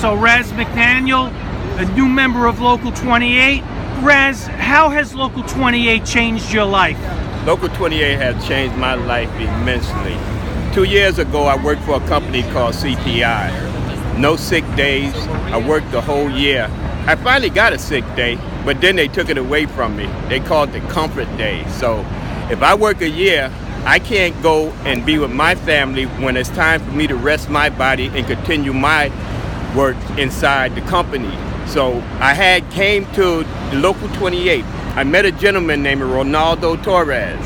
So Ras McDaniel, a new member of Local 28. Ras, how has Local 28 changed your life? Local 28 has changed my life immensely. 2 years ago, I worked for a company called CPI. No sick days. I worked the whole year. I finally got a sick day, but then they took it away from me. They called it comfort day. So if I work a year, I can't go and be with my family when it's time for me to rest my body and continue my work inside the company. So I came to the Local 28. I met a gentleman named Ronaldo Torres,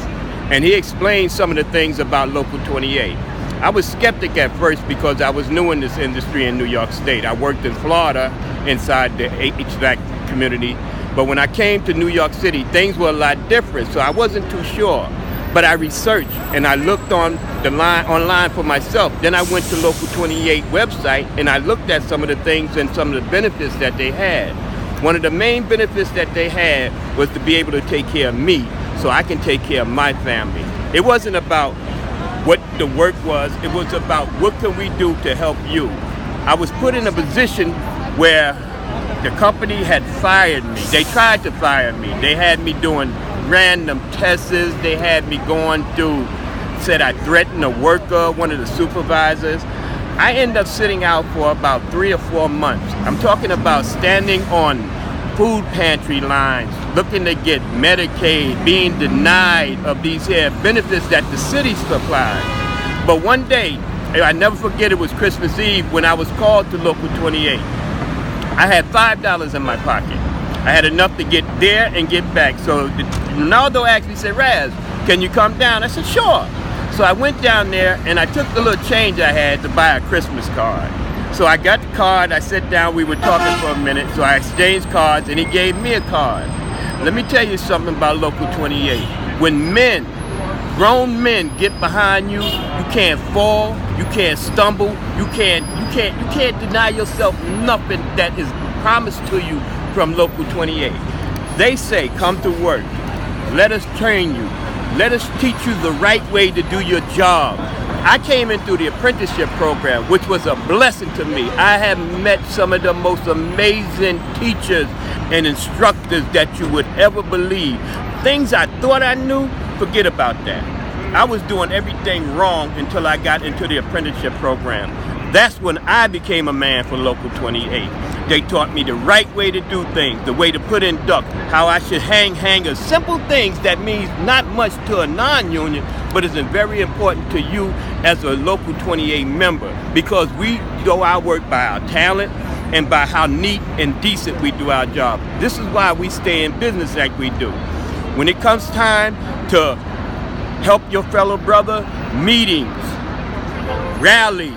and he explained some of the things about Local 28. I was skeptic at first because I was new in this industry in New York State. I worked in Florida inside the HVAC community, but when I came to New York City, things were a lot different, so I wasn't too sure. But I researched and I looked online for myself. Then I went to Local 28 website and I looked at some of the things and some of the benefits that they had. One of the main benefits that they had was to be able to take care of me so I can take care of my family. It wasn't about what the work was, it was about what can we do to help you. I was put in a position where the company had fired me. They tried to fire me. They had me doing random tests. They had me going through, said I threatened a worker, one of the supervisors. I ended up sitting out for about 3 or 4 months. I'm talking about standing on food pantry lines, looking to get Medicaid, being denied of these here benefits that the city supplied. But one day, I never forget, it was Christmas Eve when I was called to Local 28. I had $5 in my pocket. I had enough to get there and get back. So Ronaldo actually said, Ras, can you come down? I said, sure. So I went down there and I took the little change I had to buy a Christmas card. So I got the card, I sat down, we were talking for a minute, so I exchanged cards and he gave me a card. Let me tell you something about Local 28. When men, grown men get behind you, you can't fall, you can't stumble, you can't deny yourself nothing that is promised to you from Local 28. They say, come to work, let us train you, let us teach you the right way to do your job. I came in through the apprenticeship program, which was a blessing to me. I have met some of the most amazing teachers and instructors that you would ever believe. Things I thought I knew, forget about that. I was doing everything wrong until I got into the apprenticeship program. That's when I became a man for Local 28. They taught me the right way to do things, the way to put in duct, how I should hang hangers, simple things that means not much to a non-union, but is very important to you as a Local 28 member, because we do our work by our talent and by how neat and decent we do our job. This is why we stay in business like we do. When it comes time to help your fellow brother, meetings, rallies,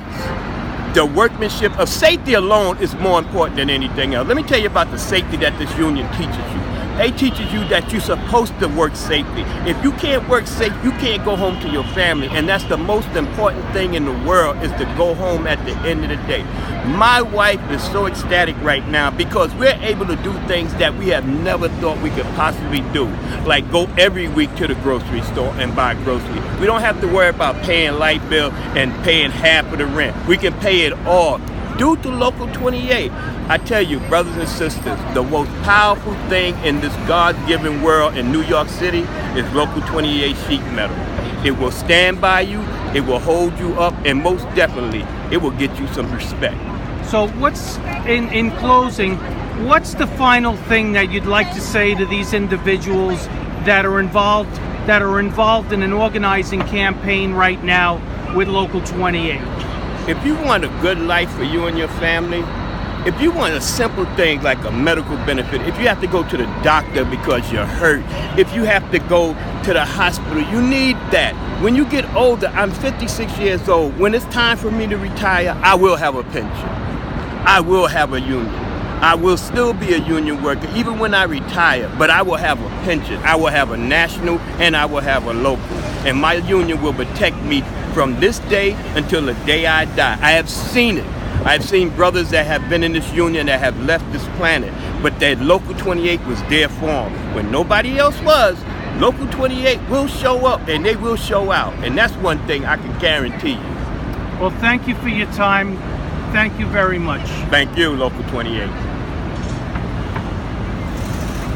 the workmanship of safety alone is more important than anything else. Let me tell you about the safety that this union teaches you. They teaches you that you're supposed to work safely. If you can't work safe, you can't go home to your family. And that's the most important thing in the world, is to go home at the end of the day. My wife is so ecstatic right now because we're able to do things that we have never thought we could possibly do. Like go every week to the grocery store and buy groceries. We don't have to worry about paying light bill and paying half of the rent. We can pay it all due to Local 28. I tell you, brothers and sisters, the most powerful thing in this God-given world in New York City is Local 28 sheet metal. It will stand by you, it will hold you up, and most definitely, it will get you some respect. So what's, in closing, what's the final thing that you'd like to say to these individuals that are involved in an organizing campaign right now with Local 28? If you want a good life for you and your family, if you want a simple thing like a medical benefit, if you have to go to the doctor because you're hurt, if you have to go to the hospital, you need that. When you get older, I'm 56 years old. When it's time for me to retire, I will have a pension. I will have a union. I will still be a union worker even when I retire, but I will have a pension. I will have a national and I will have a local. And my union will protect me from this day until the day I die. I have seen it. I've seen brothers that have been in this union that have left this planet, but that Local 28 was there for them. When nobody else was, Local 28 will show up and they will show out. And that's one thing I can guarantee you. Well, thank you for your time. Thank you very much. Thank you, Local 28.